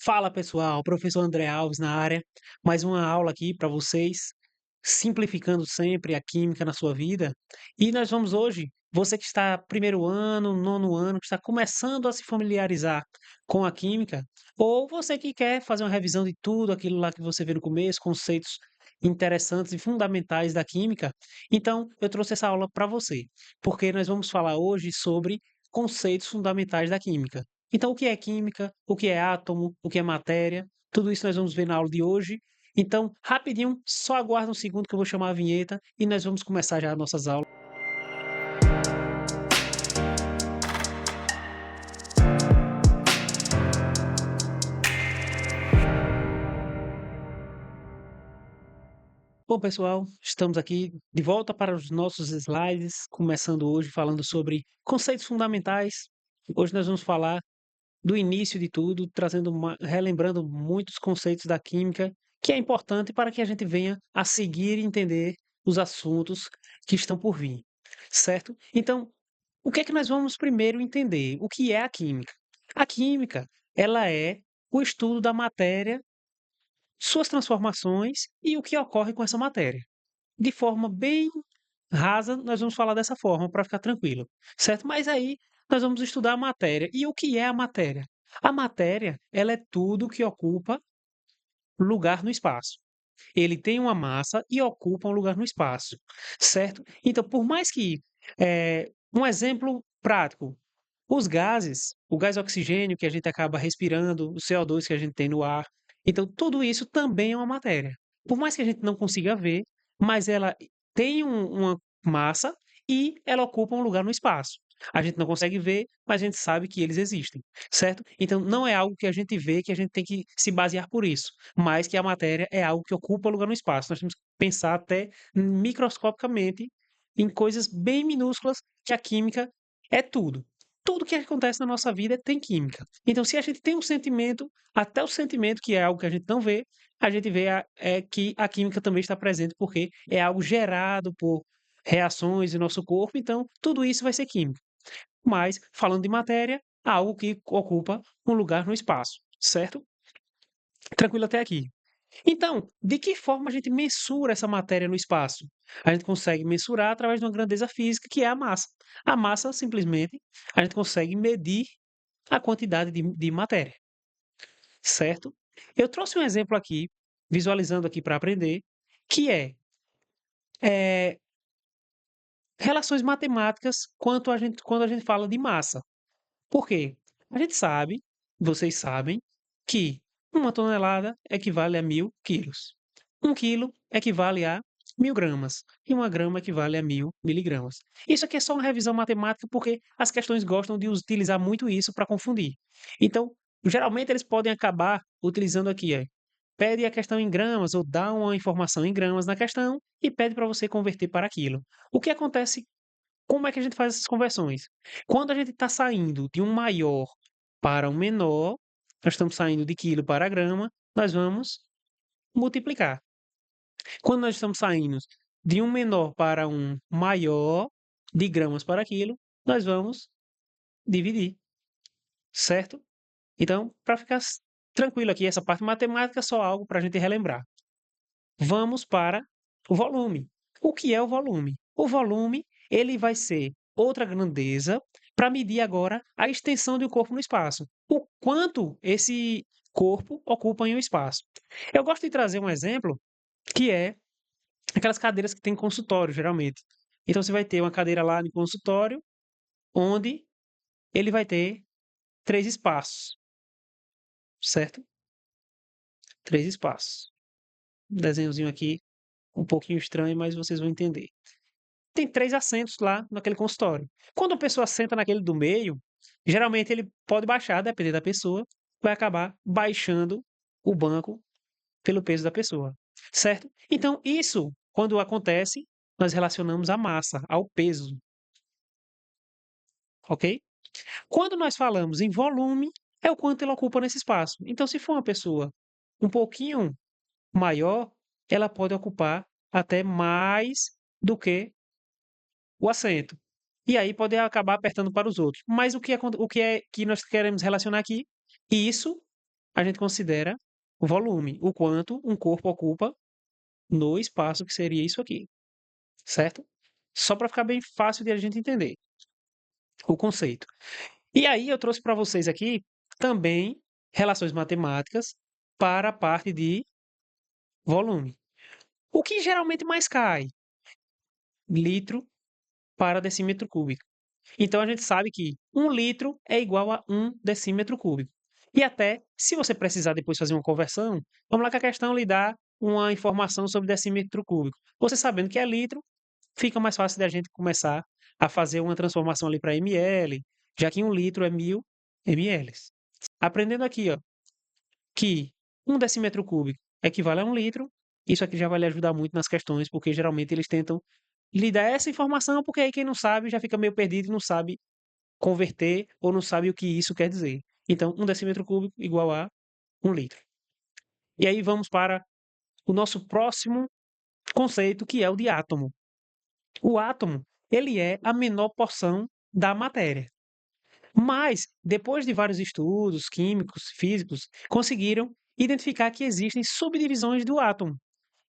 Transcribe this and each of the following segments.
Fala pessoal, professor André Alves na área, mais uma aula aqui para vocês, simplificando sempre a química na sua vida. E nós vamos hoje, você que está primeiro ano, nono ano, que está começando a se familiarizar com a química, ou você que quer fazer uma revisão de tudo aquilo lá que você vê no começo, conceitos interessantes e fundamentais da química. Então, eu trouxe essa aula para você, porque nós vamos falar hoje sobre conceitos fundamentais da química. Então, o que é química, o que é átomo, o que é matéria, tudo isso nós vamos ver na aula de hoje. Então, rapidinho, só aguarda um segundo que eu vou chamar a vinheta e nós vamos começar já as nossas aulas. Bom, pessoal, estamos aqui de volta para os nossos slides, começando hoje falando sobre conceitos fundamentais. Hoje nós vamos falar do início de tudo, relembrando muitos conceitos da química, que é importante para que a gente venha a seguir e entender os assuntos que estão por vir, certo? Então, o que é que nós vamos primeiro entender? O que é a química? A química, ela é o estudo da matéria, suas transformações e o que ocorre com essa matéria. De forma bem rasa, nós vamos falar dessa forma para ficar tranquilo, certo? Mas aí nós vamos estudar a matéria. E o que é a matéria? A matéria, ela é tudo que ocupa lugar no espaço. Ele tem uma massa e ocupa um lugar no espaço, certo? Então, por mais que um exemplo prático, os gases, o gás oxigênio que a gente acaba respirando, o CO2 que a gente tem no ar, então tudo isso também é uma matéria. Por mais que a gente não consiga ver, mas ela tem uma massa e ela ocupa um lugar no espaço. A gente não consegue ver, mas a gente sabe que eles existem, certo? Então não é algo que a gente vê que a gente tem que se basear por isso, mas que a matéria é algo que ocupa lugar no espaço. Nós temos que pensar até microscopicamente em coisas bem minúsculas que a química é tudo. Tudo que acontece na nossa vida tem química. Então, se a gente tem um sentimento, até o sentimento, que é algo que a gente não vê, a gente vê que a química também está presente, porque é algo gerado por reações em nosso corpo, então tudo isso vai ser química. Mas, falando de matéria, algo que ocupa um lugar no espaço, certo? Tranquilo até aqui. Então, de que forma a gente mensura essa matéria no espaço? A gente consegue mensurar através de uma grandeza física, que é a massa. A massa, simplesmente, a gente consegue medir a quantidade de matéria, certo? Eu trouxe um exemplo aqui, visualizando aqui para aprender, que é relações matemáticas quando a gente fala de massa. Por quê? A gente sabe, vocês sabem, que uma tonelada equivale a 1.000 quilos. 1 quilo equivale a 1.000 gramas. E 1 grama equivale a 1.000 miligramas. Isso aqui é só uma revisão matemática porque as questões gostam de utilizar muito isso para confundir. Então, geralmente eles podem acabar utilizando aqui, pede a questão em gramas ou dá uma informação em gramas na questão e pede para você converter para aquilo. O que acontece como é que a gente faz essas conversões? Quando a gente está saindo de um maior para um menor, nós estamos saindo de quilo para grama, nós vamos multiplicar. Quando nós estamos saindo de um menor para um maior, de gramas para quilo, nós vamos dividir, certo? Então, para ficar tranquilo aqui, essa parte matemática é só algo para a gente relembrar. Vamos para o volume. O que é o volume? O volume, ele vai ser outra grandeza para medir agora a extensão do corpo no espaço. O quanto esse corpo ocupa em um espaço. Eu gosto de trazer um exemplo que é aquelas cadeiras que tem em consultório, geralmente. Então você vai ter uma cadeira lá no consultório, onde ele vai ter 3 espaços, certo? 3 espaços. Um desenhozinho aqui, um pouquinho estranho, mas vocês vão entender. Tem 3 assentos lá naquele consultório. Quando a pessoa senta naquele do meio, geralmente ele pode baixar, dependendo da pessoa, vai acabar baixando o banco pelo peso da pessoa, certo? Então, isso, quando acontece, nós relacionamos a massa, ao peso, ok? Quando nós falamos em volume, é o quanto ele ocupa nesse espaço. Então, se for uma pessoa um pouquinho maior, ela pode ocupar até mais do que o assento. E aí pode acabar apertando para os outros. Mas o que é que nós queremos relacionar aqui? Isso a gente considera o volume, o quanto um corpo ocupa no espaço que seria isso aqui, certo? Só para ficar bem fácil de a gente entender o conceito. E aí eu trouxe para vocês aqui também relações matemáticas para a parte de volume. O que geralmente mais cai? Litro para decímetro cúbico. Então a gente sabe que 1 litro é igual a 1 decímetro cúbico. E até, se você precisar depois fazer uma conversão, vamos lá que a questão lhe dá uma informação sobre decímetro cúbico. Você sabendo que é litro, fica mais fácil da gente começar a fazer uma transformação ali para ml, já que 1 litro é 1000 ml. Aprendendo aqui, ó, que 1 decímetro cúbico equivale a 1 litro, isso aqui já vai lhe ajudar muito nas questões, porque geralmente eles tentam lhe dar essa informação, porque aí quem não sabe já fica meio perdido e não sabe converter ou não sabe o que isso quer dizer. Então, 1 decímetro cúbico igual a 1 litro. E aí vamos para o nosso próximo conceito, que é o de átomo. O átomo, ele é a menor porção da matéria. Mas, depois de vários estudos químicos, físicos, conseguiram identificar que existem subdivisões do átomo.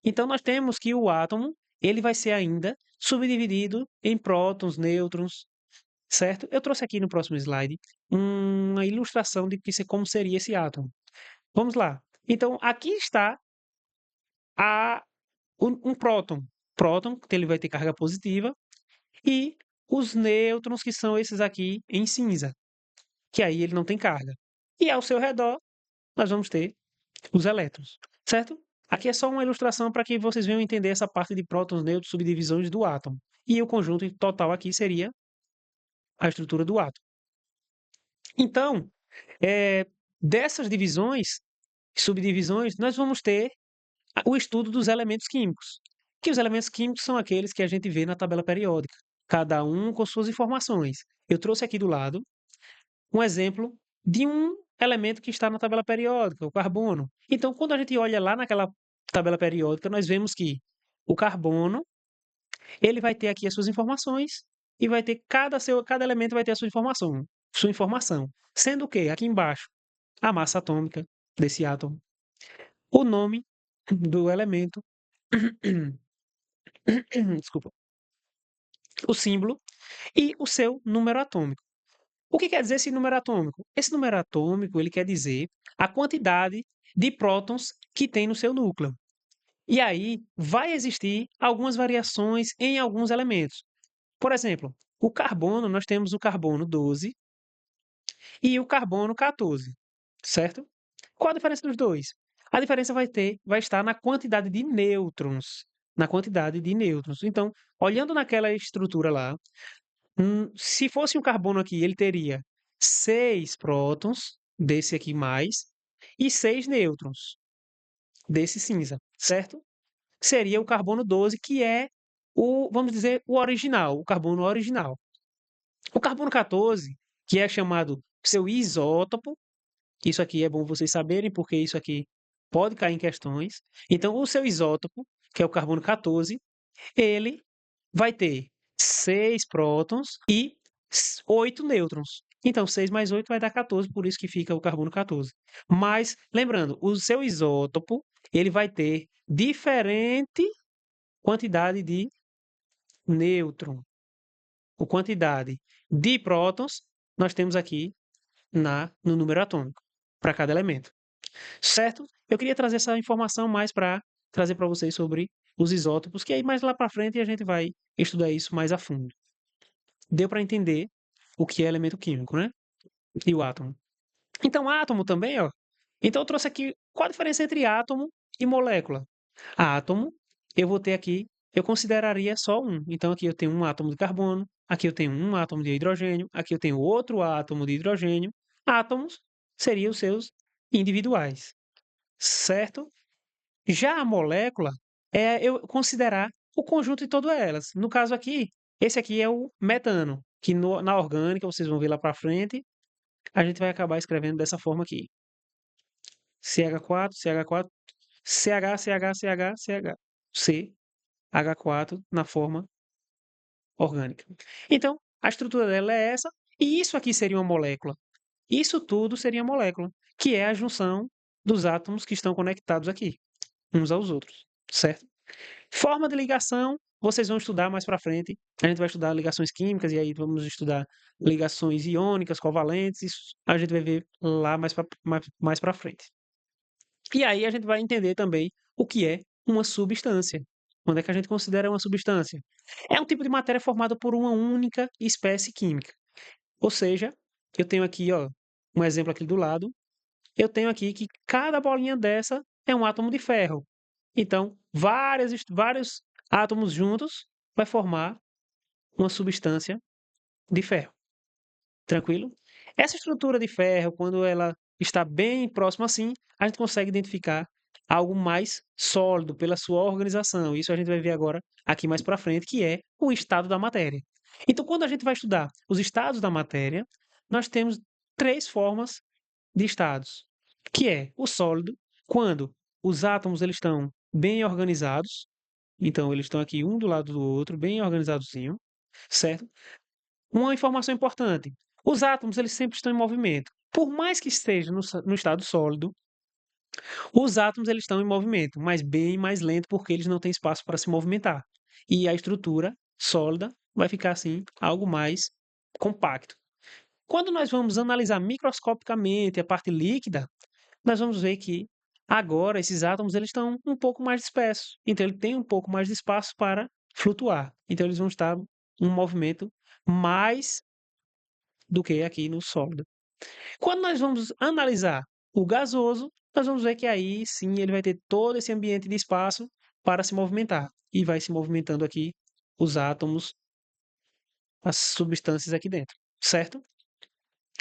Então, nós temos que o átomo, ele vai ser ainda subdividido em prótons, nêutrons, certo? Eu trouxe aqui no próximo slide uma ilustração de como seria esse átomo. Vamos lá. Então, aqui está a, um próton. Próton, que ele vai ter carga positiva, e os nêutrons, que são esses aqui em cinza, que aí ele não tem carga. E ao seu redor, nós vamos ter os elétrons, certo? Aqui é só uma ilustração para que vocês venham entender essa parte de prótons, nêutrons, subdivisões do átomo. E o conjunto total aqui seria a estrutura do átomo. Então, dessas divisões, subdivisões, nós vamos ter o estudo dos elementos químicos. Que os elementos químicos são aqueles que a gente vê na tabela periódica, cada um com suas informações. Eu trouxe aqui do lado um exemplo de um elemento que está na tabela periódica, o carbono. Então, quando a gente olha lá naquela tabela periódica, nós vemos que o carbono, ele vai ter aqui as suas informações e vai ter cada elemento vai ter a sua informação. Sendo que aqui embaixo a massa atômica desse átomo, o nome do elemento, desculpa, o símbolo e o seu número atômico. O que quer dizer esse número atômico? Esse número atômico, ele quer dizer a quantidade de prótons que tem no seu núcleo. E aí vai existir algumas variações em alguns elementos. Por exemplo, o carbono, nós temos o carbono 12 e o carbono 14, certo? Qual a diferença dos dois? A diferença vai estar na quantidade de nêutrons, na quantidade de nêutrons. Então, olhando naquela estrutura lá, se fosse um carbono aqui, ele teria 6 prótons, desse aqui mais, e 6 nêutrons, desse cinza, certo? Seria o carbono 12, que é vamos dizer, o original, o carbono original. O carbono 14, que é chamado seu isótopo, isso aqui é bom vocês saberem, porque isso aqui pode cair em questões. Então, o seu isótopo, que é o carbono 14, ele vai ter 6 prótons e 8 nêutrons. Então, 6 mais 8 vai dar 14, por isso que fica o carbono 14. Mas, lembrando, o seu isótopo, ele vai ter diferente quantidade de nêutron. A quantidade de prótons nós temos aqui no número atômico, para cada elemento. Certo? Eu queria trazer essa informação mais para trazer para vocês sobre os isótopos, que aí mais lá para frente a gente vai estudar isso mais a fundo. Deu para entender o que é elemento químico, né? E o átomo. Então, átomo também, ó. Então, eu trouxe aqui qual a diferença entre átomo e molécula. Átomo, eu vou ter aqui, eu consideraria só um. Então, aqui eu tenho um átomo de carbono, aqui eu tenho um átomo de hidrogênio, aqui eu tenho outro átomo de hidrogênio. Átomos seriam os seus individuais, certo? Já a molécula é eu considerar o conjunto de todas elas. No caso aqui, esse aqui é o metano, que na orgânica, vocês vão ver lá para frente, a gente vai acabar escrevendo dessa forma aqui. CH4, CH4, CH, CH, CH, CH, CH4 na forma orgânica. Então, a estrutura dela é essa, e isso aqui seria uma molécula. Isso tudo seria molécula, que é a junção dos átomos que estão conectados aqui, uns aos outros, certo? Forma de ligação, vocês vão estudar mais para frente. A gente vai estudar ligações químicas e aí vamos estudar ligações iônicas, covalentes. Isso a gente vai ver lá mais para frente. E aí a gente vai entender também o que é uma substância. Quando é que a gente considera uma substância? É um tipo de matéria formada por uma única espécie química. Ou seja, eu tenho aqui, ó, um exemplo aqui do lado. Eu tenho aqui que cada bolinha dessa é um átomo de ferro. Então, vários átomos juntos vai formar uma substância de ferro. Tranquilo? Essa estrutura de ferro, quando ela está bem próxima assim, a gente consegue identificar algo mais sólido pela sua organização. Isso a gente vai ver agora aqui mais para frente, que é o estado da matéria. Então, quando a gente vai estudar os estados da matéria, nós temos três formas de estados, que é o sólido, quando os átomos eles estão bem organizados, então eles estão aqui um do lado do outro, bem organizadozinho, certo? Uma informação importante: os átomos eles sempre estão em movimento. Por mais que esteja no estado sólido, os átomos eles estão em movimento, mas bem mais lento porque eles não têm espaço para se movimentar. E a estrutura sólida vai ficar assim, algo mais compacto. Quando nós vamos analisar microscopicamente a parte líquida, nós vamos ver que agora esses átomos eles estão um pouco mais dispersos. Então ele tem um pouco mais de espaço para flutuar. Então eles vão estar um movimento mais do que aqui no sólido. Quando nós vamos analisar o gasoso, nós vamos ver que aí sim ele vai ter todo esse ambiente de espaço para se movimentar. E vai se movimentando aqui os átomos, as substâncias aqui dentro, certo?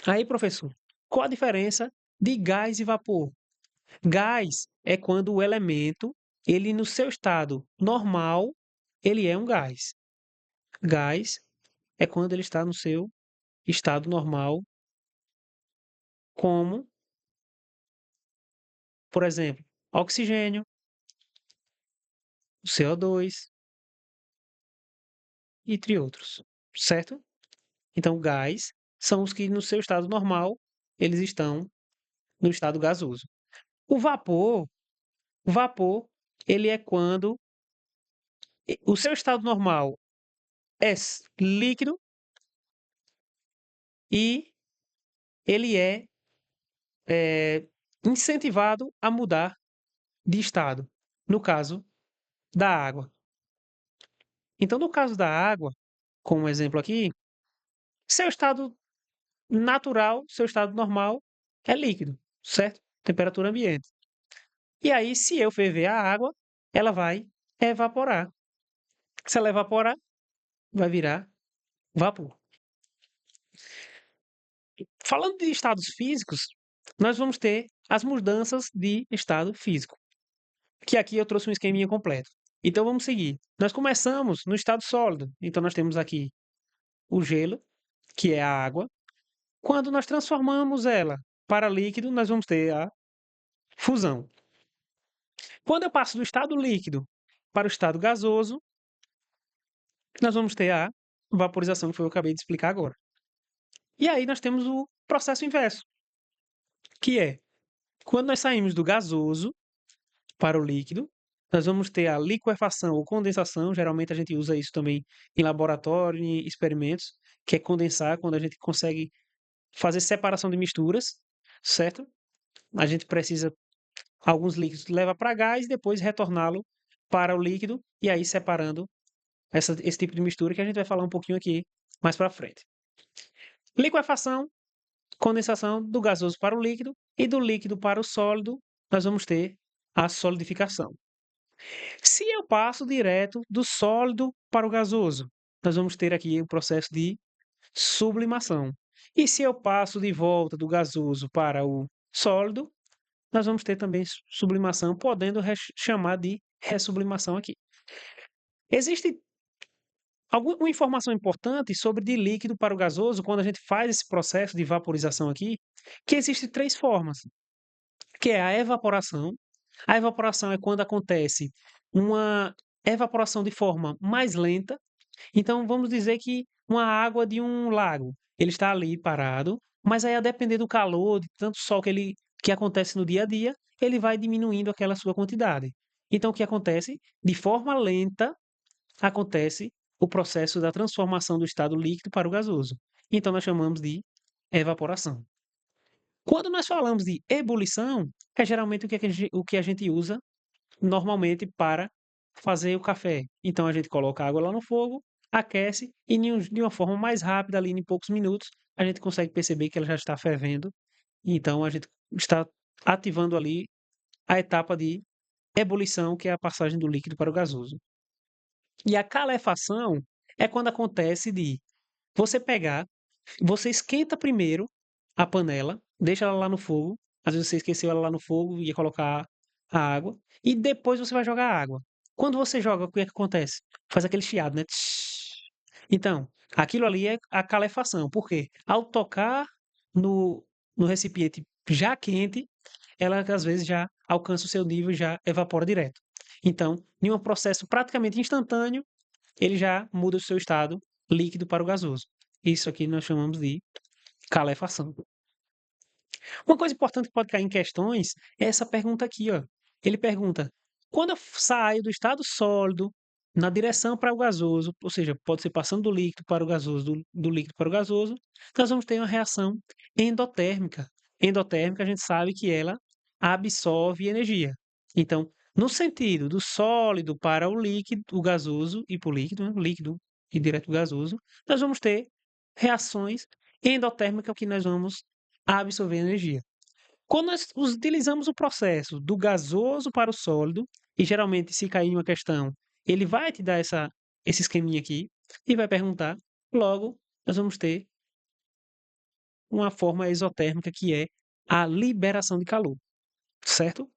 Aí, professor, qual a diferença de gás e vapor? Gás é quando o elemento, ele no seu estado normal, ele é um gás. Gás é quando ele está no seu estado normal, como, por exemplo, oxigênio, CO2, entre outros, certo? Então, gás são os que no seu estado normal, eles estão no estado gasoso. O vapor, o vapor, ele é quando o seu estado normal é líquido e ele é incentivado a mudar de estado, no caso da água. Então, no caso da água, como exemplo aqui, seu estado natural, seu estado normal é líquido, certo? Temperatura ambiente. E aí, se eu ferver a água, ela vai evaporar. Se ela evaporar, vai virar vapor. Falando de estados físicos, nós vamos ter as mudanças de estado físico, que aqui eu trouxe um esqueminha completo. Então vamos seguir. Nós começamos no estado sólido. Então nós temos aqui o gelo, que é a água. Quando nós transformamos ela para líquido, nós vamos ter a fusão. Quando eu passo do estado líquido para o estado gasoso, nós vamos ter a vaporização, que foi o que eu acabei de explicar agora. E aí nós temos o processo inverso, que é quando nós saímos do gasoso para o líquido, nós vamos ter a liquefação ou condensação. Geralmente a gente usa isso também em laboratório, em experimentos, que é condensar, quando a gente consegue fazer separação de misturas, certo? A gente precisa alguns líquidos leva para gás e depois retorná-lo para o líquido e aí separando esse tipo de mistura que a gente vai falar um pouquinho aqui mais para frente. Liquefação, condensação do gasoso para o líquido e do líquido para o sólido, nós vamos ter a solidificação. Se eu passo direto do sólido para o gasoso, nós vamos ter aqui o processo de sublimação. E se eu passo de volta do gasoso para o sólido, nós vamos ter também sublimação, podendo chamar de ressublimação aqui. Existe alguma informação importante sobre de líquido para o gasoso, quando a gente faz esse processo de vaporização aqui, que existem três formas, que é a evaporação. A evaporação é quando acontece uma evaporação de forma mais lenta. Então, vamos dizer que uma água de um lago, ele está ali parado, mas aí a depender do calor, de tanto sol que ele que acontece no dia a dia, ele vai diminuindo aquela sua quantidade. Então, o que acontece? De forma lenta, acontece o processo da transformação do estado líquido para o gasoso. Então, nós chamamos de evaporação. Quando nós falamos de ebulição, é geralmente o que a gente usa normalmente para fazer o café. Então a gente coloca a água lá no fogo, aquece e de uma forma mais rápida, ali em poucos minutos, a gente consegue perceber que ela já está fervendo. Então a gente está ativando ali a etapa de ebulição, que é a passagem do líquido para o gasoso. E a calefação é quando acontece de você pegar, você esquenta primeiro a panela, deixa ela lá no fogo. Às vezes você esqueceu ela lá no fogo, ia colocar a água, e depois você vai jogar a água. Quando você joga, o que é que acontece? Faz aquele chiado, né? Tsh. Então, aquilo ali é a calefação. Por quê? Ao tocar no, no recipiente já quente, ela às vezes já alcança o seu nível e já evapora direto. Então, em um processo praticamente instantâneo, ele já muda o seu estado líquido para o gasoso. Isso aqui nós chamamos de calefação. Uma coisa importante que pode cair em questões é essa pergunta aqui, ó. Ele pergunta: quando eu saio do estado sólido na direção para o gasoso, ou seja, pode ser passando do líquido para o gasoso, do líquido para o gasoso, nós vamos ter uma reação endotérmica. Endotérmica, a gente sabe que ela absorve energia. Então, no sentido do sólido para o líquido, o gasoso e para o líquido, né? O líquido e direto o gasoso, nós vamos ter reações endotérmicas que nós vamos absorver energia. Quando nós utilizamos o processo do gasoso para o sólido, e geralmente se cair uma questão, ele vai te dar esse esqueminha aqui e vai perguntar, logo nós vamos ter uma forma exotérmica que é a liberação de calor, certo?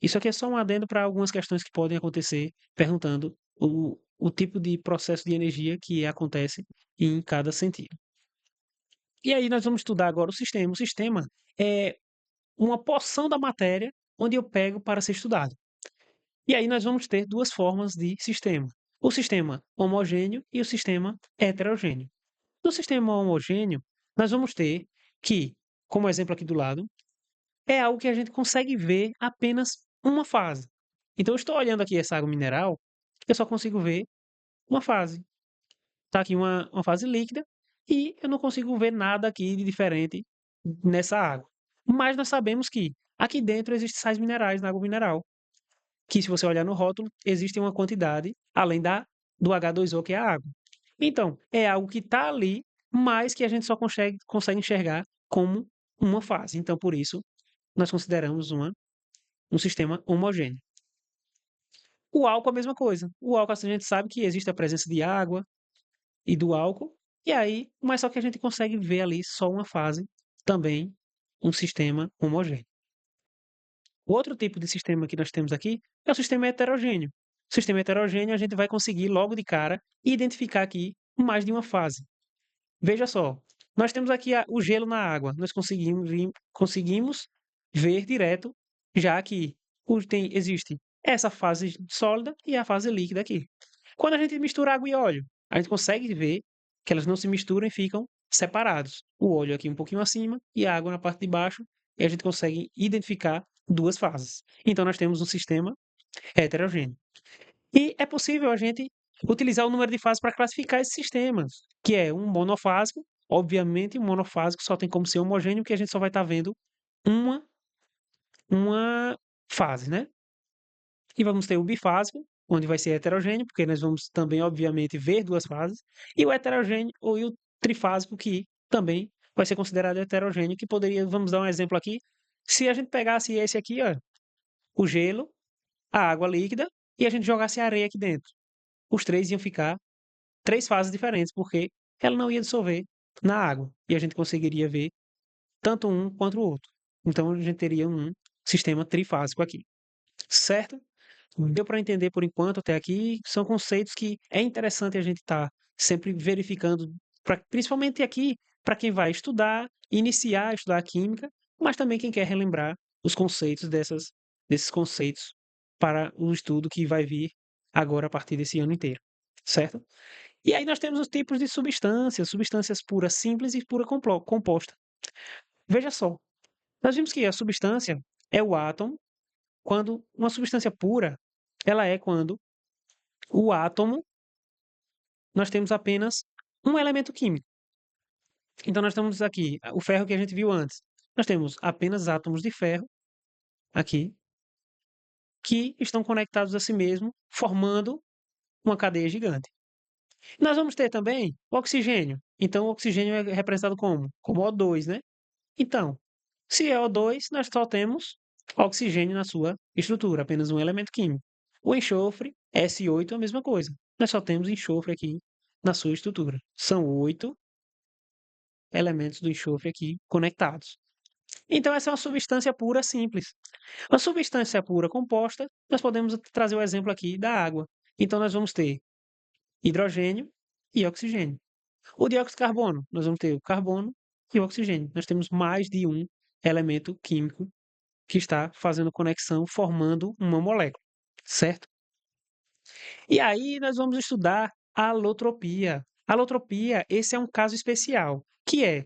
Isso aqui é só um adendo para algumas questões que podem acontecer, perguntando o tipo de processo de energia que acontece em cada sentido. E aí nós vamos estudar agora o sistema. O sistema é uma porção da matéria onde eu pego para ser estudado. E aí nós vamos ter duas formas de sistema: o sistema homogêneo e o sistema heterogêneo. No sistema homogêneo, nós vamos ter que, como exemplo aqui do lado, é algo que a gente consegue ver apenas uma fase. Então, eu estou olhando aqui essa água mineral, eu só consigo ver uma fase. Está aqui uma fase líquida e eu não consigo ver nada aqui de diferente nessa água. Mas nós sabemos que aqui dentro existem sais minerais na água mineral, que se você olhar no rótulo, existe uma quantidade além do H2O, que é a água. Então, é algo que está ali, mas que a gente só consegue enxergar como uma fase. Então, por isso, nós consideramos um sistema homogêneo. O álcool é a mesma coisa. O álcool, assim, a gente sabe que existe a presença de água e do álcool, e aí, mas só que a gente consegue ver ali só uma fase, também um sistema homogêneo. O outro tipo de sistema que nós temos aqui é o sistema heterogêneo. O sistema heterogêneo a gente vai conseguir logo de cara identificar aqui mais de uma fase. Veja só, nós temos aqui o gelo na água, nós conseguimos ver direto, já que existe essa fase sólida e a fase líquida aqui. Quando a gente mistura água e óleo, a gente consegue ver que elas não se misturam e ficam separados. O óleo aqui um pouquinho acima e a água na parte de baixo, e a gente consegue identificar duas fases. Então nós temos um sistema heterogêneo. E é possível a gente utilizar o número de fases para classificar esses sistemas, que é um monofásico. Obviamente, o monofásico só tem como ser homogêneo, porque a gente só vai estar vendo uma, uma fase, né? E vamos ter o bifásico, onde vai ser heterogêneo, porque nós vamos também, obviamente, ver duas fases, e o heterogêneo ou o trifásico, que também vai ser considerado heterogêneo, que poderia, vamos dar um exemplo aqui, se a gente pegasse esse aqui, ó, o gelo, a água líquida, e a gente jogasse areia aqui dentro. Os três iam ficar três fases diferentes, porque ela não ia dissolver na água, e a gente conseguiria ver tanto um quanto o outro. Então, a gente teria um sistema trifásico aqui, certo? Deu para entender por enquanto até aqui. São conceitos que é interessante a gente estar sempre verificando, principalmente aqui, para quem vai estudar, iniciar a estudar química, mas também quem quer relembrar os conceitos desses conceitos para um estudo que vai vir agora a partir desse ano inteiro, certo? E aí nós temos os tipos de substâncias, substâncias puras simples e pura composta. Veja só, Nós vimos que a substância é o átomo, quando uma substância pura, ela é quando o átomo, nós temos apenas um elemento químico. Então, nós temos aqui o ferro que a gente viu antes. Nós temos apenas átomos de ferro aqui, que estão conectados a si mesmo, formando uma cadeia gigante. Nós vamos ter também o oxigênio. Então, o oxigênio é representado como? Como O2, né? Então, se é O2, nós só temos oxigênio na sua estrutura, apenas um elemento químico. O enxofre, S8, é a mesma coisa. Nós só temos enxofre aqui na sua estrutura. São 8 elementos do enxofre aqui conectados. Então, essa é uma substância pura simples. A substância pura composta, nós podemos trazer o exemplo aqui da água. Então, nós vamos ter hidrogênio e oxigênio. O dióxido de carbono, nós vamos ter o carbono e o oxigênio. Nós temos mais de um elemento químico que está fazendo conexão, formando uma molécula, certo? E aí nós vamos estudar a alotropia. A alotropia, esse é um caso especial, que é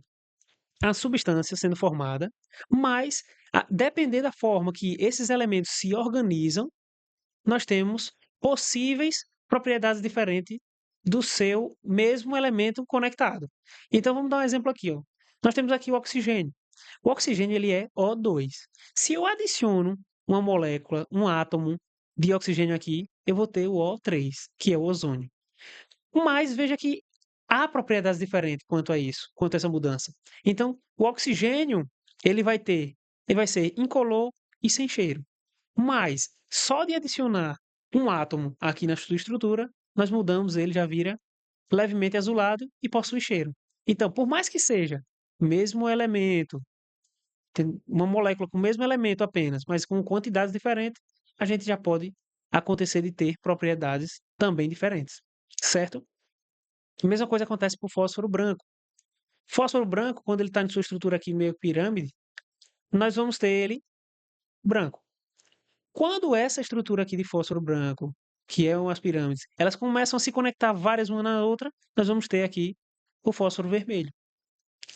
a substância sendo formada, mas depender da forma que esses elementos se organizam, nós temos possíveis propriedades diferentes do seu mesmo elemento conectado. Então vamos dar um exemplo aqui, ó. Nós temos aqui o oxigênio. O oxigênio ele é O2. Se eu adiciono uma molécula, um átomo de oxigênio aqui, eu vou ter o O3, que é o ozônio. Mas veja que há propriedades diferentes quanto a isso, quanto a essa mudança. Então, o oxigênio, ele vai ser incolor e sem cheiro. Mas só de adicionar um átomo aqui na sua estrutura, nós mudamos, ele já vira levemente azulado e possui cheiro. Então, por mais que seja o mesmo elemento, tem uma molécula com o mesmo elemento apenas, mas com quantidades diferentes, a gente já pode acontecer de ter propriedades também diferentes, certo? A mesma coisa acontece com o fósforo branco. Fósforo branco, quando ele está em sua estrutura aqui meio pirâmide, nós vamos ter ele branco. Quando essa estrutura aqui de fósforo branco, que é as pirâmides, elas começam a se conectar várias uma na outra, nós vamos ter aqui o fósforo vermelho,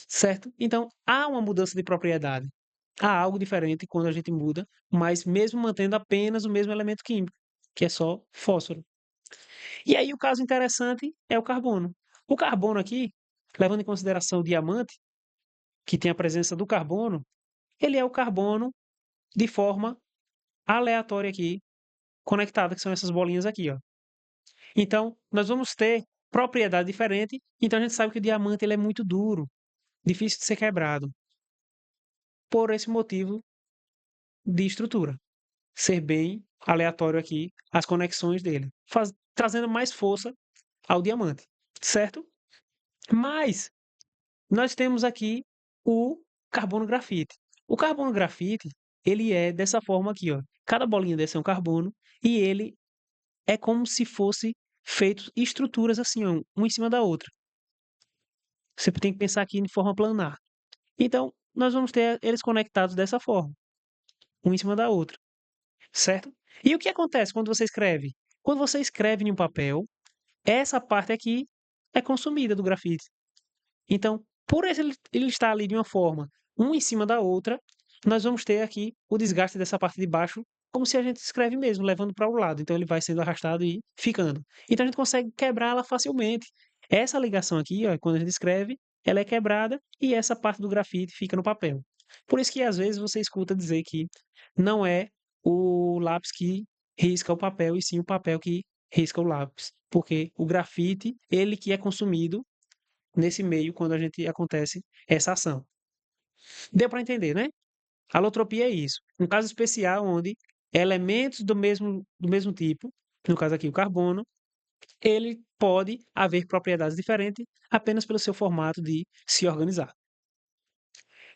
certo? Então, há uma mudança de propriedade. Há algo diferente quando a gente muda, mas mesmo mantendo apenas o mesmo elemento químico, que é só fósforo. E aí o caso interessante é o carbono. O carbono aqui, levando em consideração o diamante, que tem a presença do carbono, ele é o carbono de forma aleatória aqui, conectada, que são essas bolinhas aqui, ó. Então, nós vamos ter propriedade diferente, então a gente sabe que o diamante ele é muito duro, difícil de ser quebrado, por esse motivo de estrutura, ser bem aleatório aqui as conexões dele, trazendo mais força ao diamante, certo? Mas nós temos aqui o carbono grafite. O carbono grafite, ele é dessa forma aqui, ó. Cada bolinha dessa é um carbono e ele é como se fosse feito estruturas assim, ó, uma em cima da outra. Você tem que pensar aqui de forma planar. Então, nós vamos ter eles conectados dessa forma, um em cima da outra, certo? E o que acontece quando você escreve? Quando você escreve em um papel, essa parte aqui é consumida do grafite. Então, por ele estar ali de uma forma, uma em cima da outra, nós vamos ter aqui o desgaste dessa parte de baixo, como se a gente escreve mesmo, levando para o lado. Então, ele vai sendo arrastado e ficando. Então, a gente consegue quebrá-la facilmente. Essa ligação aqui, ó, quando a gente escreve, ela é quebrada e essa parte do grafite fica no papel. Por isso que, às vezes, você escuta dizer que não é o lápis que risca o papel, e sim o papel que risca o lápis. Porque o grafite, ele que é consumido nesse meio quando a gente acontece essa ação. Deu para entender, né? Alotropia é isso. Um caso especial onde elementos do mesmo tipo, no caso aqui o carbono, ele pode haver propriedades diferentes apenas pelo seu formato de se organizar.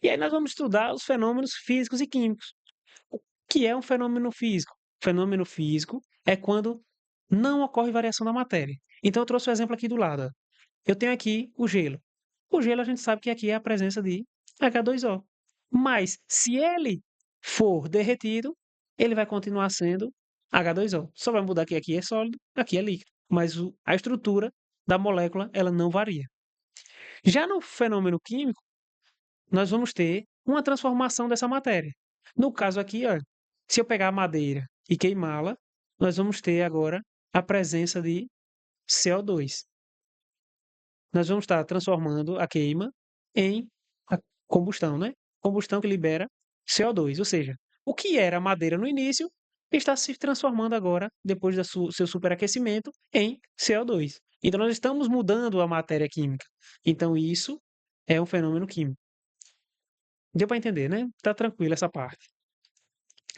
E aí nós vamos estudar os fenômenos físicos e químicos. O que é um fenômeno físico? Fenômeno físico é quando não ocorre variação da matéria. Então eu trouxe o exemplo aqui do lado. Eu tenho aqui o gelo. O gelo a gente sabe que aqui é a presença de H2O. Mas se ele for derretido, ele vai continuar sendo H2O. Só vai mudar que aqui é sólido, aqui é líquido. Mas a estrutura da molécula ela não varia. Já no fenômeno químico, nós vamos ter uma transformação dessa matéria. No caso aqui, ó, se eu pegar a madeira e queimá-la, nós vamos ter agora a presença de CO2. Nós vamos estar transformando a queima em a combustão, né? Combustão que libera CO2, ou seja, o que era madeira no início está se transformando agora, depois do seu superaquecimento, em CO2. Então nós estamos mudando a matéria química. Então isso é um fenômeno químico. Deu para entender, né? Tá tranquilo essa parte.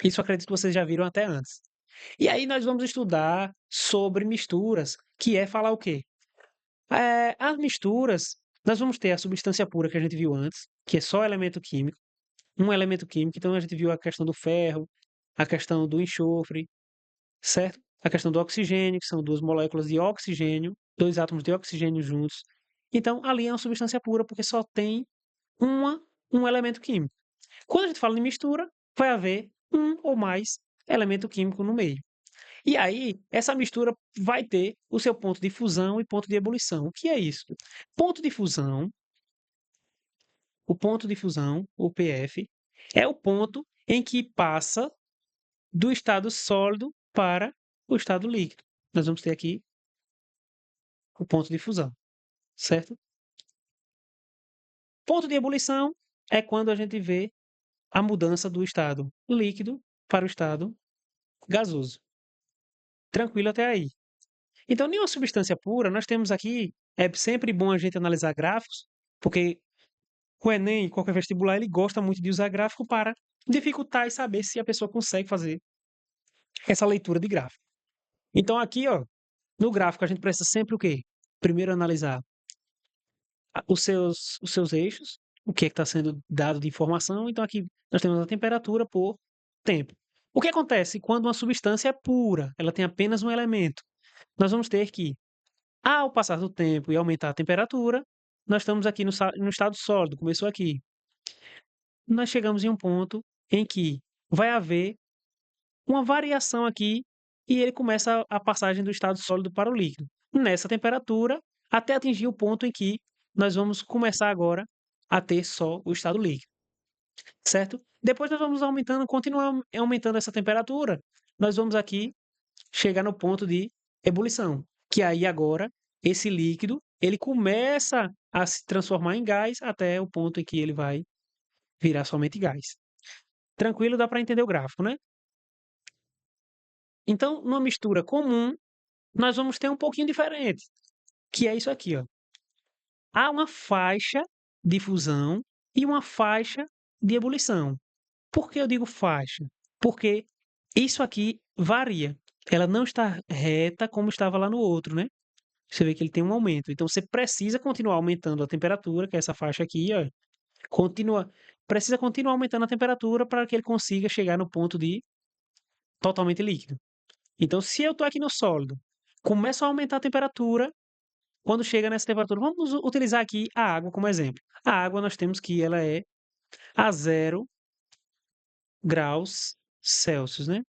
Isso acredito que vocês já viram até antes. E aí nós vamos estudar sobre misturas, que é falar o quê? As misturas, nós vamos ter a substância pura que a gente viu antes, que é só elemento químico, um elemento químico. Então a gente viu a questão do ferro, a questão do enxofre, certo? A questão do oxigênio, que são duas moléculas de oxigênio, dois átomos de oxigênio juntos. Então ali é uma substância pura porque só tem uma, um elemento químico. Quando a gente fala de mistura, vai haver um ou mais elemento químico no meio. E aí, essa mistura vai ter o seu ponto de fusão e ponto de ebulição. O que é isso? Ponto de fusão, o ponto de fusão, o PF, é o ponto em que passa do estado sólido para o estado líquido. Nós vamos ter aqui o ponto de fusão, certo? Ponto de ebulição é quando a gente vê a mudança do estado líquido para o estado gasoso. Tranquilo até aí. Então, nenhuma substância pura, nós temos aqui, é sempre bom a gente analisar gráficos, porque o Enem, qualquer vestibular, ele gosta muito de usar gráfico para dificultar e saber se a pessoa consegue fazer essa leitura de gráfico. Então, aqui, ó, no gráfico, a gente precisa sempre o quê? Primeiro analisar os seus eixos, o que é que está sendo dado de informação. Então, aqui nós temos a temperatura por tempo. O que acontece quando uma substância é pura, ela tem apenas um elemento? Nós vamos ter que, ao passar do tempo e aumentar a temperatura, nós estamos aqui no estado sólido, começou aqui. Nós chegamos em um ponto em que vai haver uma variação aqui e ele começa a passagem do estado sólido para o líquido. Nessa temperatura, até atingir o ponto em que nós vamos começar agora a ter só o estado líquido, certo? Depois nós vamos aumentando, continuar aumentando essa temperatura, nós vamos aqui chegar no ponto de ebulição, que aí agora esse líquido, ele começa a se transformar em gás até o ponto em que ele vai virar somente gás. Tranquilo, dá para entender o gráfico, né? Então, numa mistura comum, nós vamos ter um pouquinho diferente, que é isso aqui, ó. Há uma faixa de fusão e uma faixa de ebulição. Por que eu digo faixa? Porque isso aqui varia. Ela não está reta como estava lá no outro, né? Você vê que ele tem um aumento. Então você precisa continuar aumentando a temperatura, que é essa faixa aqui, ó. Precisa continuar aumentando a temperatura para que ele consiga chegar no ponto de totalmente líquido. Então, se eu estou aqui no sólido, começo a aumentar a temperatura, quando chega nessa temperatura, vamos utilizar aqui a água como exemplo. A água nós temos que ela é a 0 graus Celsius, né?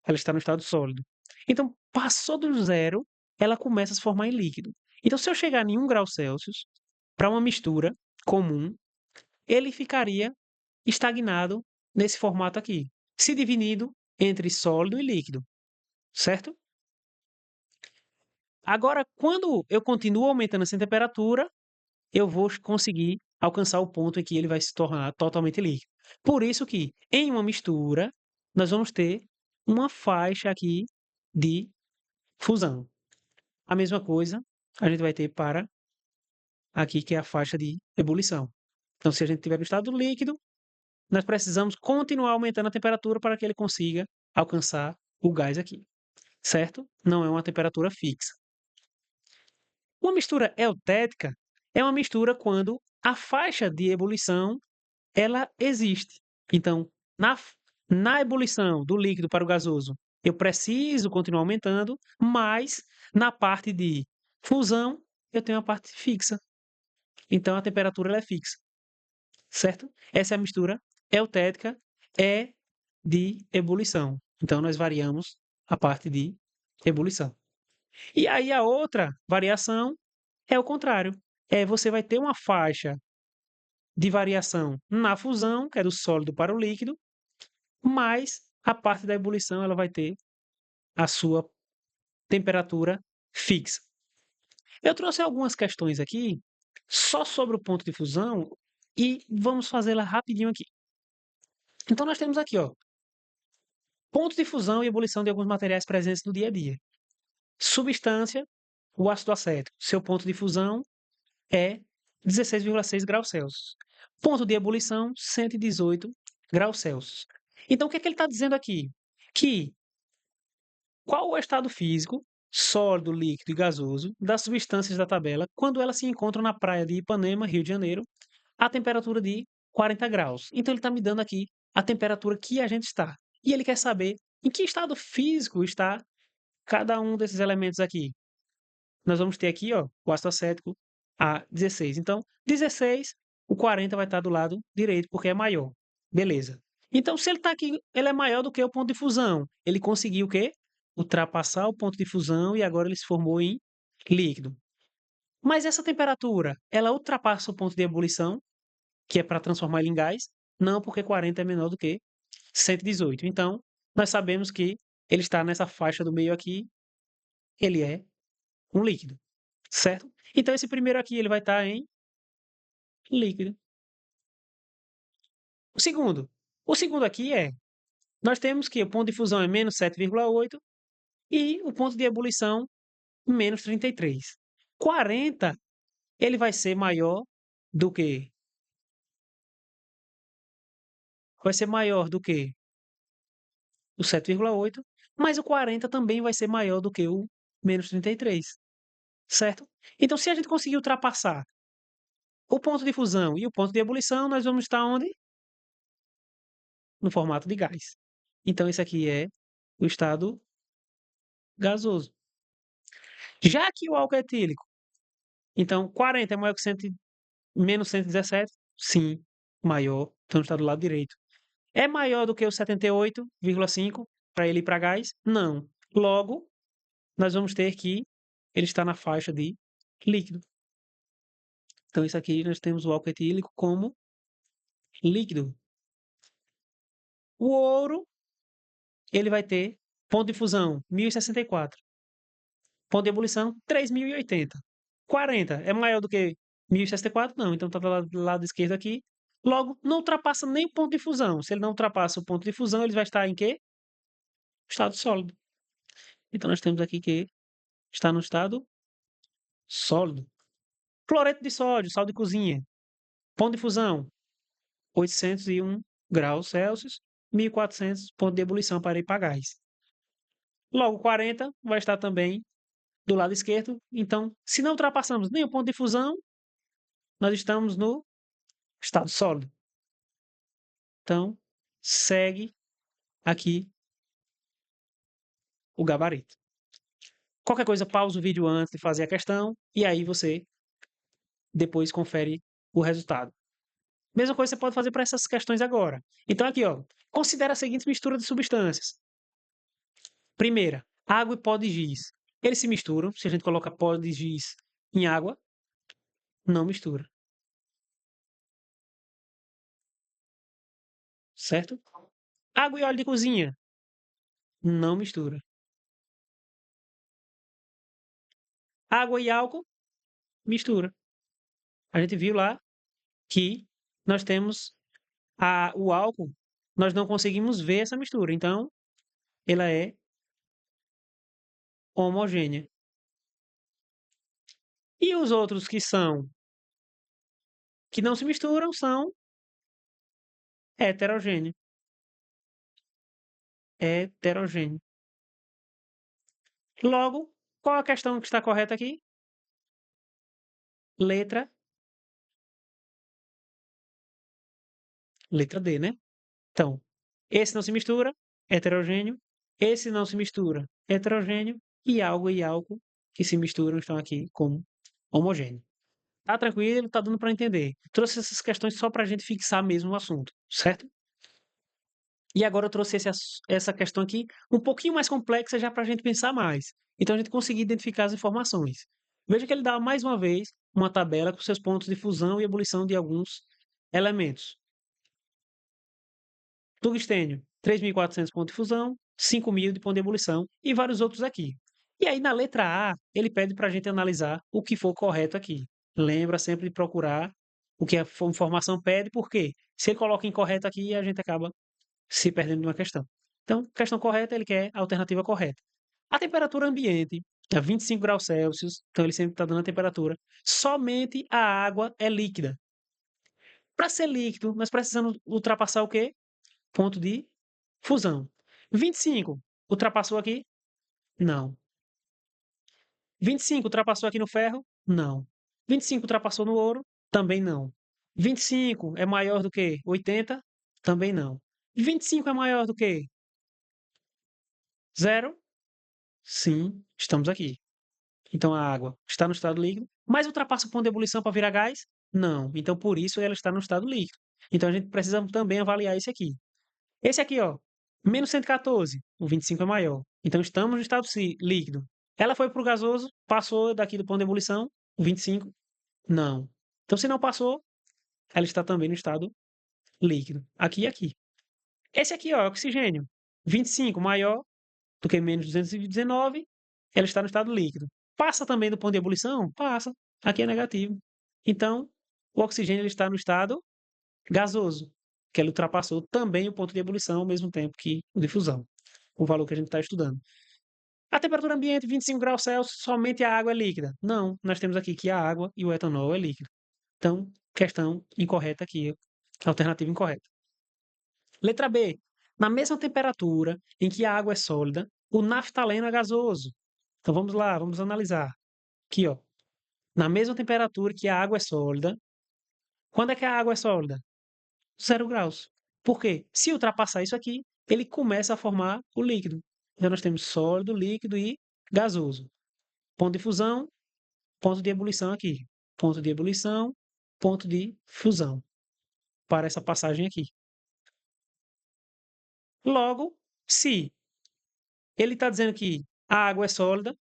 Ela está no estado sólido. Então, passou do zero, ela começa a se formar em líquido. Então, se eu chegar em 1 grau Celsius, para uma mistura comum, ele ficaria estagnado nesse formato aqui, se dividindo entre sólido e líquido, certo? Agora, quando eu continuo aumentando essa temperatura, eu vou conseguir alcançar o ponto em que ele vai se tornar totalmente líquido. Por isso que, em uma mistura, nós vamos ter uma faixa aqui de fusão. A mesma coisa a gente vai ter para aqui, que é a faixa de ebulição. Então, se a gente tiver no estado líquido, nós precisamos continuar aumentando a temperatura para que ele consiga alcançar o gás aqui, certo? Não é uma temperatura fixa. Uma mistura eutética é uma mistura quando a faixa de ebulição ela existe. Então, na, na ebulição do líquido para o gasoso, eu preciso continuar aumentando, mas na parte de fusão, eu tenho a parte fixa. Então, a temperatura ela é fixa, certo? Essa é a mistura eutética, é de ebulição. Então, nós variamos a parte de ebulição. E aí, a outra variação é o contrário. Você vai ter uma faixa de variação na fusão, que é do sólido para o líquido, mais a parte da ebulição ela vai ter a sua temperatura fixa. Eu trouxe algumas questões aqui só sobre o ponto de fusão e vamos fazê-la rapidinho aqui. Então nós temos aqui, ó, ponto de fusão e ebulição de alguns materiais presentes no dia a dia. Substância, o ácido acético. Seu ponto de fusão é 16,6 graus Celsius. Ponto de ebulição, 118 graus Celsius. Então, o que é que ele está dizendo aqui? Que qual o estado físico, sólido, líquido e gasoso, das substâncias da tabela quando elas se encontram na praia de Ipanema, Rio de Janeiro, a temperatura de 40 graus. Então, ele está me dando aqui a temperatura que a gente está. E ele quer saber em que estado físico está cada um desses elementos aqui. Nós vamos ter aqui, ó, o ácido acético a 16. Então, 16, o 40 vai estar do lado direito, porque é maior. Beleza. Então, se ele está aqui, ele é maior do que o ponto de fusão. Ele conseguiu o quê? Ultrapassar o ponto de fusão e agora ele se formou em líquido. Mas essa temperatura, ela ultrapassa o ponto de ebulição, que é para transformar ele em gás? Não, porque 40 é menor do que 118. Então, nós sabemos que ele está nessa faixa do meio aqui, ele é um líquido, certo? Então, esse primeiro aqui ele vai estar em líquido. O segundo aqui é, nós temos que o ponto de fusão é menos 7,8 e o ponto de ebulição menos 33. 40, ele vai ser maior do que? Vai ser maior do que o 7,8, mas o 40 também vai ser maior do que o menos 33, certo? Então, se a gente conseguir ultrapassar o ponto de fusão e o ponto de ebulição, nós vamos estar onde? No formato de gás. Então, esse aqui é o estado gasoso. Já que o álcool é etílico, então 40 é maior que 100, menos 117? Sim, maior. Então está do lado direito. É maior do que o 78,5 para ele ir para gás? Não. Logo, nós vamos ter que ele está na faixa de líquido. Então, isso aqui nós temos o álcool etílico como líquido. O ouro, ele vai ter ponto de fusão 1064. Ponto de ebulição 3080. 40 é maior do que 1064? Não, então está do lado esquerdo aqui. Logo, não ultrapassa nem o ponto de fusão. Se ele não ultrapassa o ponto de fusão, ele vai estar em quê? Estado sólido. Então nós temos aqui que está no estado sólido. Cloreto de sódio, sal de cozinha. Ponto de fusão 801 graus Celsius, 1400 ponto de ebulição para ir para gás. Logo, 40 vai estar também do lado esquerdo. Então, se não ultrapassamos nem o ponto de fusão, nós estamos no estado sólido. Então, segue aqui o gabarito. Qualquer coisa, pausa o vídeo antes de fazer a questão e aí você depois confere o resultado. Mesma coisa você pode fazer para essas questões agora. Então, aqui, ó, considera a seguinte mistura de substâncias. Primeira, água e pó de giz. Eles se misturam. Se a gente coloca pó de giz em água, não mistura. Certo? Água e óleo de cozinha, não mistura. Água e álcool, mistura. A gente viu lá que nós temos o álcool, nós não conseguimos ver essa mistura. Então, ela é homogênea. E os outros que não se misturam são heterogêneos. Heterogêneo. Logo, qual a questão que está correta aqui? Letra D, né? Então, esse não se mistura, heterogêneo. Esse não se mistura, heterogêneo. E água e álcool que se misturam estão aqui como homogêneo. Tá tranquilo? Tá dando para entender. Trouxe essas questões só para a gente fixar mesmo o assunto, certo? E agora eu trouxe essa questão aqui um pouquinho mais complexa já para a gente pensar mais. Então a gente conseguir identificar as informações. Veja que ele dá mais uma vez uma tabela com seus pontos de fusão e ebulição de alguns elementos. Tungstênio, 3.400 pontos de fusão, 5.000 de ponto de ebulição e vários outros aqui. E aí, na letra A, ele pede para a gente analisar o que for correto aqui. Lembra sempre de procurar o que a informação pede, porque se ele coloca incorreto aqui, a gente acaba se perdendo numa questão. Então, questão correta, ele quer a alternativa correta. A temperatura ambiente é 25 graus Celsius, então ele sempre está dando a temperatura. Somente a água é líquida. Para ser líquido, nós precisamos ultrapassar o quê? Ponto de fusão. 25 ultrapassou aqui? Não. 25 ultrapassou aqui no ferro? Não. 25 ultrapassou no ouro? Também não. 25 é maior do que 80? Também não. 25 é maior do que zero? Sim, estamos aqui. Então a água está no estado líquido, mas ultrapassa o ponto de ebulição para virar gás? Não. Então por isso ela está no estado líquido. Então a gente precisa também avaliar esse aqui. Esse aqui, ó, menos 114, o 25 é maior. Então estamos no estado líquido. Ela foi para o gasoso, passou daqui do ponto de ebulição, o 25, não. Então se não passou, ela está também no estado líquido. Aqui e aqui. Esse aqui, ó, oxigênio, 25 maior do que menos 219, ela está no estado líquido. Passa também do ponto de ebulição? Passa. Aqui é negativo. Então, o oxigênio ele está no estado gasoso, que ele ultrapassou também o ponto de ebulição ao mesmo tempo que o de fusão, o valor que a gente está estudando. A temperatura ambiente, 25 graus Celsius, somente a água é líquida. Não, nós temos aqui que a água e o etanol é líquido. Então, questão incorreta aqui, alternativa incorreta. Letra B. Na mesma temperatura em que a água é sólida, o naftaleno é gasoso. Então vamos lá, vamos analisar. Aqui, ó. Na mesma temperatura que a água é sólida, quando é que a água é sólida? 0 graus. Por quê? Se ultrapassar isso aqui, ele começa a formar o líquido. Então nós temos sólido, líquido e gasoso. Ponto de fusão, ponto de ebulição aqui. Ponto de ebulição, ponto de fusão. Para essa passagem aqui. Logo, se ele está dizendo que a água é sólida,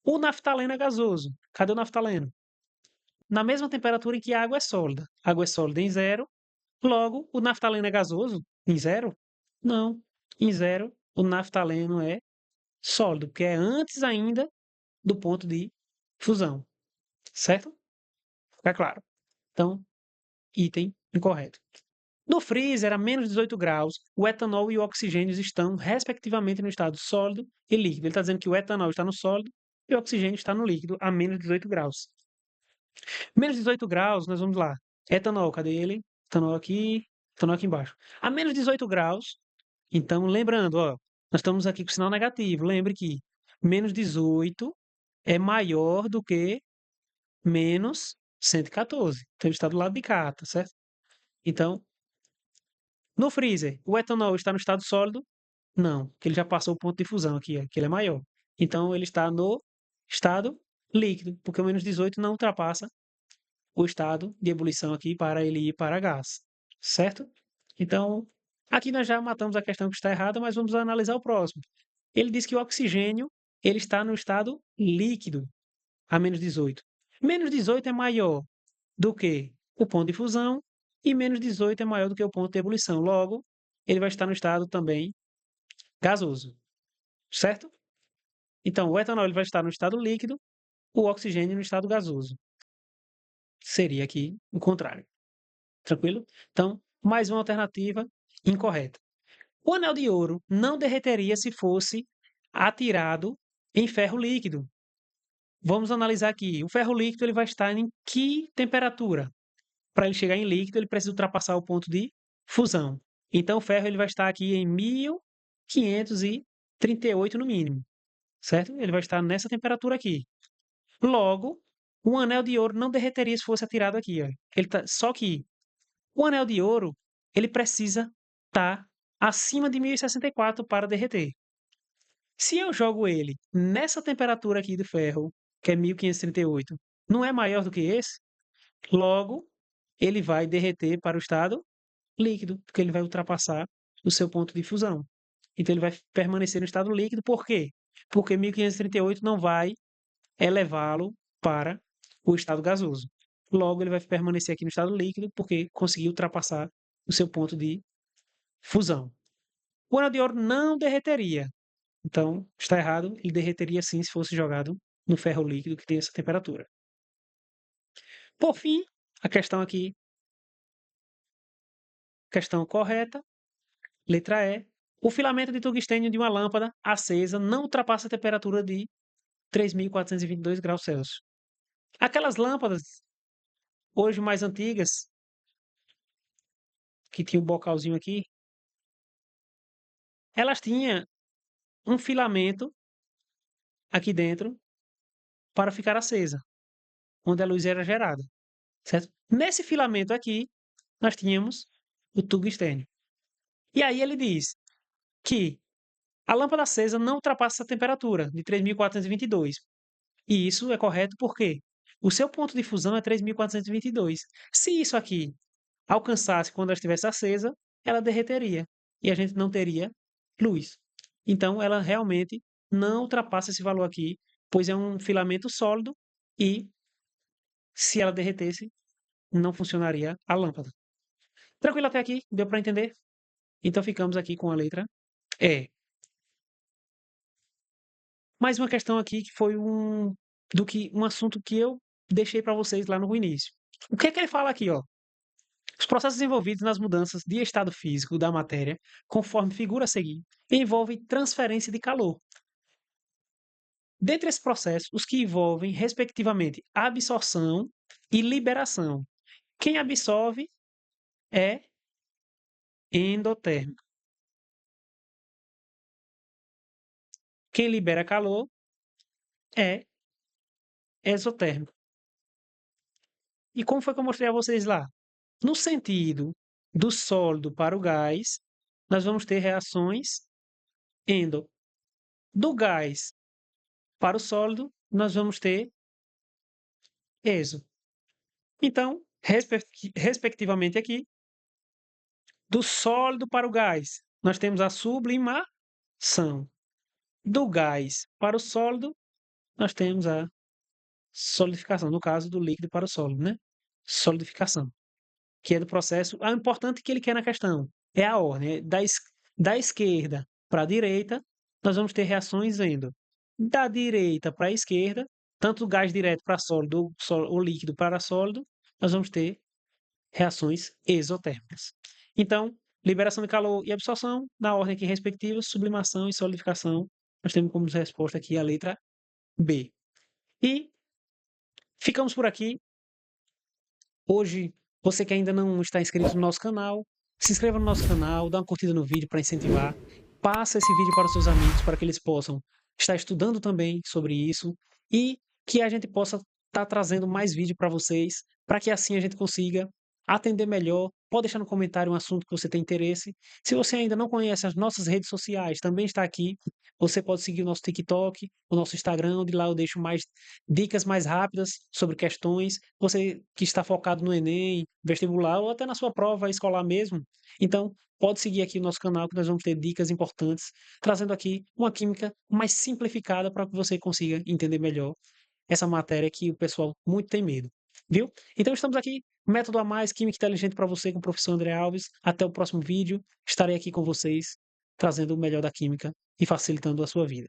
o naftaleno é gasoso. Cadê o naftaleno? Na mesma temperatura em que a água é sólida. A água é sólida em zero, logo, o naftaleno é gasoso em zero? Não. Em zero, o naftaleno é sólido, porque é antes ainda do ponto de fusão. Certo? Fica claro. Então, item incorreto. No freezer, a menos 18 graus, o etanol e o oxigênio estão, respectivamente, no estado sólido e líquido. Ele está dizendo que o etanol está no sólido e o oxigênio está no líquido a menos 18 graus. Menos 18 graus, nós vamos lá. Etanol, cadê ele? Etanol aqui embaixo. A menos 18 graus, então, lembrando, ó, nós estamos aqui com sinal negativo. Lembre que menos 18 é maior do que menos 114. Então, ele está do lado de cá, tá certo? Então, no freezer, o etanol está no estado sólido? Não, porque ele já passou o ponto de fusão aqui, ó, que ele é maior. Então, ele está no estado líquido, porque o menos 18 não ultrapassa o estado de ebulição aqui para ele ir para gás, certo? Então, aqui nós já matamos a questão que está errada, mas vamos analisar o próximo. Ele diz que o oxigênio ele está no estado líquido a menos 18. Menos 18 é maior do que o ponto de fusão e menos 18 é maior do que o ponto de ebulição. Logo, ele vai estar no estado também gasoso, certo? Então, o etanol ele vai estar no estado líquido, o oxigênio no estado gasoso. Seria aqui o contrário. Tranquilo? Então, mais uma alternativa incorreta. O anel de ouro não derreteria se fosse atirado em ferro líquido. Vamos analisar aqui. O ferro líquido ele vai estar em que temperatura? Para ele chegar em líquido, ele precisa ultrapassar o ponto de fusão. Então, o ferro ele vai estar aqui em 1538 no mínimo. Certo? Ele vai estar nessa temperatura aqui. Logo, o anel de ouro não derreteria se fosse atirado aqui. Ó. Só que o anel de ouro, ele precisa estar acima de 1064 para derreter. Se eu jogo ele nessa temperatura aqui do ferro, que é 1538, não é maior do que esse, logo ele vai derreter para o estado líquido, porque ele vai ultrapassar o seu ponto de fusão. Então ele vai permanecer no estado líquido, por quê? Porque 1538 não vai elevá-lo para o estado gasoso. logo ele vai permanecer aqui no estado líquido, porque conseguiu ultrapassar o seu ponto de fusão. O anel de ouro não derreteria, então está errado, ele derreteria sim se fosse jogado no ferro líquido que tem essa temperatura. Por fim, a questão aqui, questão correta, letra E. O filamento de tungstênio de uma lâmpada acesa não ultrapassa a temperatura de 3.422 graus Celsius. Aquelas lâmpadas, hoje mais antigas, que tinha um bocalzinho aqui, elas tinham um filamento aqui dentro para ficar acesa, onde a luz era gerada, certo? Nesse filamento aqui, nós tínhamos o tungstênio. E aí ele diz que a lâmpada acesa não ultrapassa a temperatura de 3.422. E isso é correto porque o seu ponto de fusão é 3.422. Se isso aqui alcançasse quando ela estivesse acesa, ela derreteria e a gente não teria luz. Então, ela realmente não ultrapassa esse valor aqui, pois é um filamento sólido e se ela derretesse, não funcionaria a lâmpada. Tranquilo até aqui? Deu para entender? Então, ficamos aqui com a letra E. Mais uma questão aqui que foi um assunto que eu deixei para vocês lá no início. O que é que ele fala aqui, ó? Os processos envolvidos nas mudanças de estado físico da matéria, conforme figura a seguir, envolvem transferência de calor. Dentre esses processos, os que envolvem, respectivamente, absorção e liberação. Quem absorve é endotérmico. Quem libera calor é exotérmico. E como foi que eu mostrei a vocês lá? No sentido do sólido para o gás, nós vamos ter reações endo. Do gás para o sólido, nós vamos ter exo. Então, respectivamente aqui, do sólido para o gás, nós temos a sublimação. Do gás para o sólido, nós temos a solidificação, no caso do líquido para o sólido, né? Solidificação, que é do processo. O importante que ele quer na questão é a ordem. Da esquerda para a direita, nós vamos ter reações endo. Da direita para a esquerda, tanto o gás direto para sólido, o líquido para sólido, nós vamos ter reações exotérmicas. Então, liberação de calor e absorção, na ordem aqui respectiva, sublimação e solidificação. Nós temos como resposta aqui a letra B. E ficamos por aqui. Hoje, você que ainda não está inscrito no nosso canal, se inscreva no nosso canal, dá uma curtida no vídeo para incentivar. Passa esse vídeo para os seus amigos, para que eles possam estar estudando também sobre isso e que a gente possa estar trazendo mais vídeo para vocês, para que assim a gente consiga atender melhor. Pode deixar no comentário um assunto que você tem interesse. Se você ainda não conhece as nossas redes sociais, também está aqui. Você pode seguir o nosso TikTok, o nosso Instagram, onde lá eu deixo mais dicas mais rápidas sobre questões. Você que está focado no Enem, vestibular ou até na sua prova escolar mesmo. Então, pode seguir aqui o nosso canal que nós vamos ter dicas importantes, trazendo aqui uma química mais simplificada para que você consiga entender melhor essa matéria que o pessoal muito tem medo, viu? Então estamos aqui, Método a Mais, Química Inteligente para você com o professor André Alves. Até o próximo vídeo, estarei aqui com vocês, trazendo o melhor da química e facilitando a sua vida.